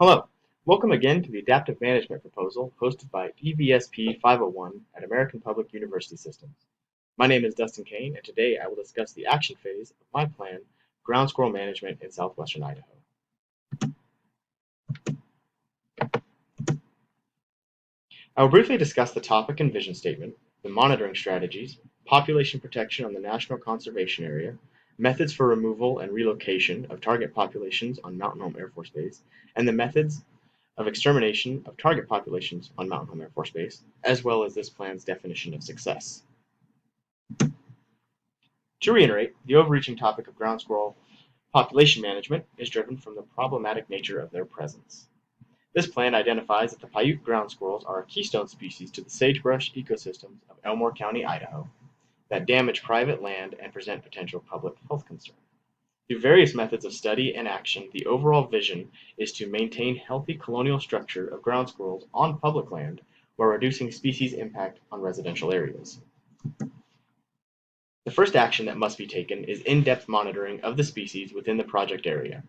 Hello, welcome again to the Adaptive Management Proposal hosted by EVSP501 at American Public University Systems. My name is Dustin Kane, and today I will discuss the action phase of my plan, ground squirrel management in southwestern Idaho. I will briefly discuss the topic and vision statement, the monitoring strategies, population protection on the National Conservation Area, methods for removal and relocation of target populations on Mountain Home Air Force Base, and the methods of extermination of target populations on Mountain Home Air Force Base, as well as this plan's definition of success. To reiterate, the overreaching topic of ground squirrel population management is driven from the problematic nature of their presence. This plan identifies that the Paiute ground squirrels are a keystone species to the sagebrush ecosystems of Elmore County, Idaho, that damage private land and present potential public health concerns. Through various methods of study and action, the overall vision is to maintain healthy colonial structure of ground squirrels on public land while reducing species impact on residential areas. The first action that must be taken is in-depth monitoring of the species within the project area.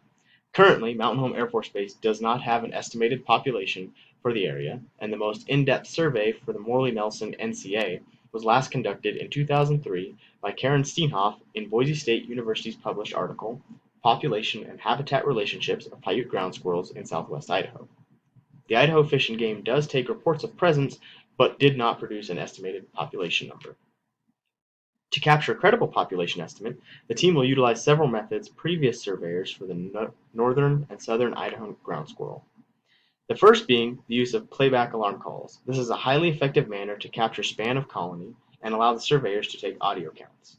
Currently, Mountain Home Air Force Base does not have an estimated population for the area, and the most in-depth survey for the Morley-Nelson NCA was last conducted in 2003 by Karen Steenhoff in Boise State University's published article, Population and Habitat Relationships of Paiute Ground Squirrels in Southwest Idaho. The Idaho Fish and Game does take reports of presence, but did not produce an estimated population number. To capture a credible population estimate, the team will utilize several methods previous surveyors for the northern and southern Idaho ground squirrel. The first being the use of playback alarm calls. This is a highly effective manner to capture span of colony and allow the surveyors to take audio counts.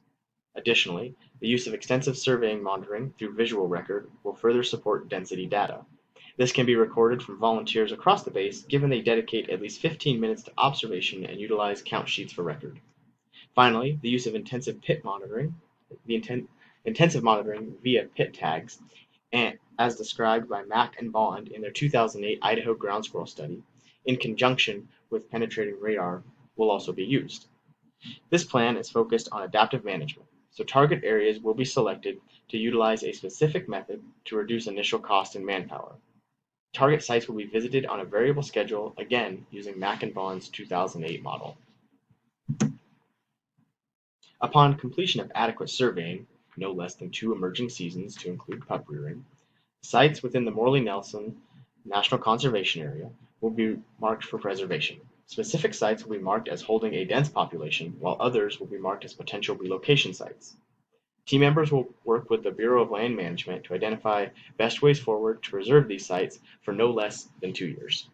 Additionally, the use of extensive surveying monitoring through visual record will further support density data. This can be recorded from volunteers across the base, given they dedicate at least 15 minutes to observation and utilize count sheets for record. Finally, the use of intensive monitoring via pit tags, and as described by Mack and Bond in their 2008 Idaho ground squirrel study, in conjunction with penetrating radar, will also be used. This plan is focused on adaptive management, so target areas will be selected to utilize a specific method to reduce initial cost and manpower. Target sites will be visited on a variable schedule, again using Mack and Bond's 2008 model. Upon completion of adequate surveying, no less than 2 emerging seasons to include pup rearing, sites within the Morley-Nelson National Conservation Area will be marked for preservation. Specific sites will be marked as holding a dense population, while others will be marked as potential relocation sites. Team members will work with the Bureau of Land Management to identify best ways forward to preserve these sites for no less than 2 years.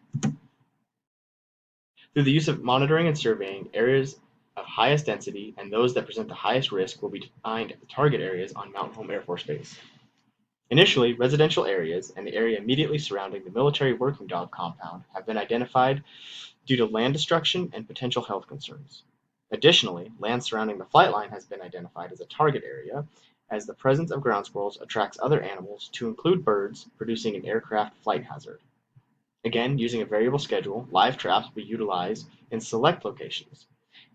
Through the use of monitoring and surveying, areas of highest density and those that present the highest risk will be defined as target areas on Mountain Home Air Force Base. Initially, residential areas and the area immediately surrounding the military working dog compound have been identified due to land destruction and potential health concerns. Additionally, land surrounding the flight line has been identified as a target area, as the presence of ground squirrels attracts other animals, to include birds, producing an aircraft flight hazard. Again, using a variable schedule, live traps will be utilized in select locations.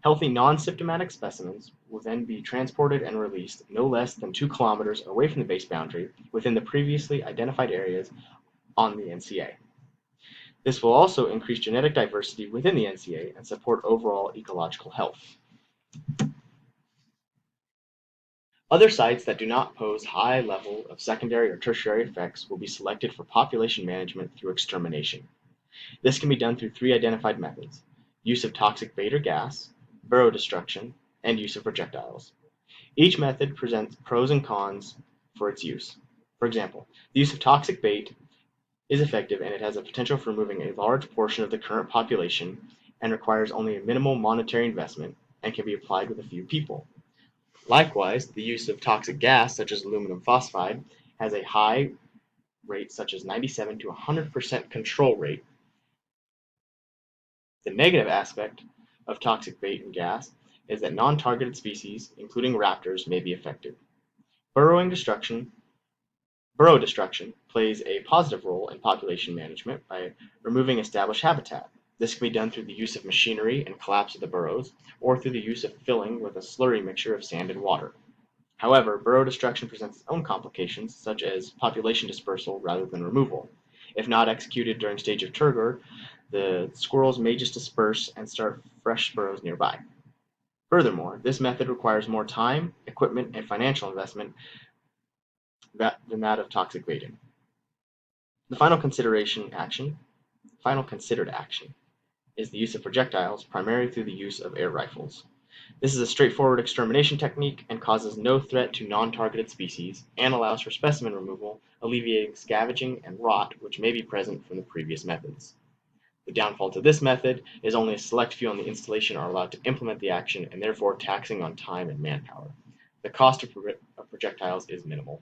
Healthy non-symptomatic specimens will then be transported and released no less than 2 kilometers away from the base boundary within the previously identified areas on the NCA. This will also increase genetic diversity within the NCA and support overall ecological health. Other sites that do not pose high level of secondary or tertiary effects will be selected for population management through extermination. This can be done through 3 identified methods: use of toxic bait or gas, burrow destruction, and use of projectiles. Each method presents pros and cons for its use. For example, the use of toxic bait is effective and it has a potential for removing a large portion of the current population and requires only a minimal monetary investment and can be applied with a few people. Likewise, the use of toxic gas, such as aluminum phosphide, has a high rate such as 97 to 100% control rate. The negative aspect of toxic bait and gas is that non-targeted species, including raptors, may be affected. Burrow destruction plays a positive role in population management by removing established habitat. This can be done through the use of machinery and collapse of the burrows, or through the use of filling with a slurry mixture of sand and water. However, burrow destruction presents its own complications, such as population dispersal rather than removal. If not executed during stage of turgor, the squirrels may just disperse and start fresh burrows nearby. Furthermore, this method requires more time, equipment, and financial investment than that of toxic baiting. The final considered action is the use of projectiles, primarily through the use of air rifles. This is a straightforward extermination technique and causes no threat to non-targeted species and allows for specimen removal, alleviating scavenging and rot which may be present from the previous methods. The downfall to this method is only a select few on the installation are allowed to implement the action and therefore taxing on time and manpower. The cost of projectiles is minimal.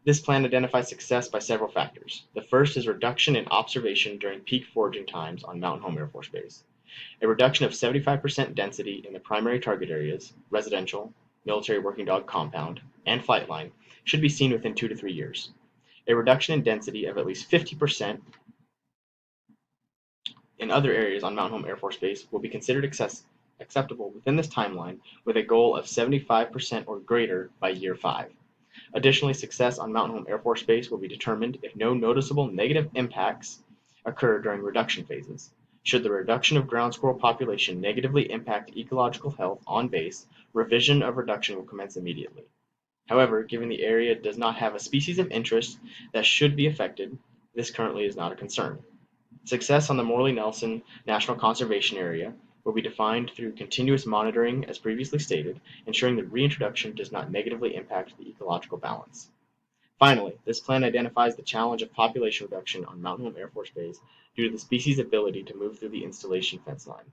This plan identifies success by several factors. The first is reduction in observation during peak foraging times on Mountain Home Air Force Base. A reduction of 75% density in the primary target areas, residential, military working dog compound, and flight line, should be seen within 2 to 3 years. A reduction in density of at least 50% in other areas on Mountain Home Air Force Base will be considered acceptable within this timeline, with a goal of 75% or greater by year 5. Additionally, success on Mountain Home Air Force Base will be determined if no noticeable negative impacts occur during reduction phases. Should the reduction of ground squirrel population negatively impact ecological health on base, revision of reduction will commence immediately. However, given the area does not have a species of interest that should be affected, this currently is not a concern. Success on the Morley-Nelson National Conservation Area will be defined through continuous monitoring as previously stated, ensuring the reintroduction does not negatively impact the ecological balance. Finally, this plan identifies the challenge of population reduction on Mountain Home Air Force Base due to the species' ability to move through the installation fence line,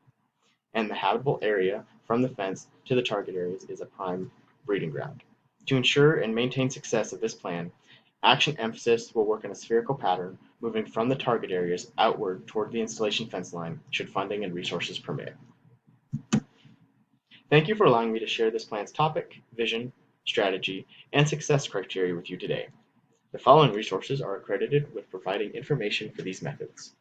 and the habitable area from the fence to the target areas is a prime breeding ground. To ensure and maintain success of this plan, action emphasis will work in a spherical pattern, moving from the target areas outward toward the installation fence line should funding and resources permit. Thank you for allowing me to share this plan's topic, vision, strategy, and success criteria with you today. The following resources are accredited with providing information for these methods.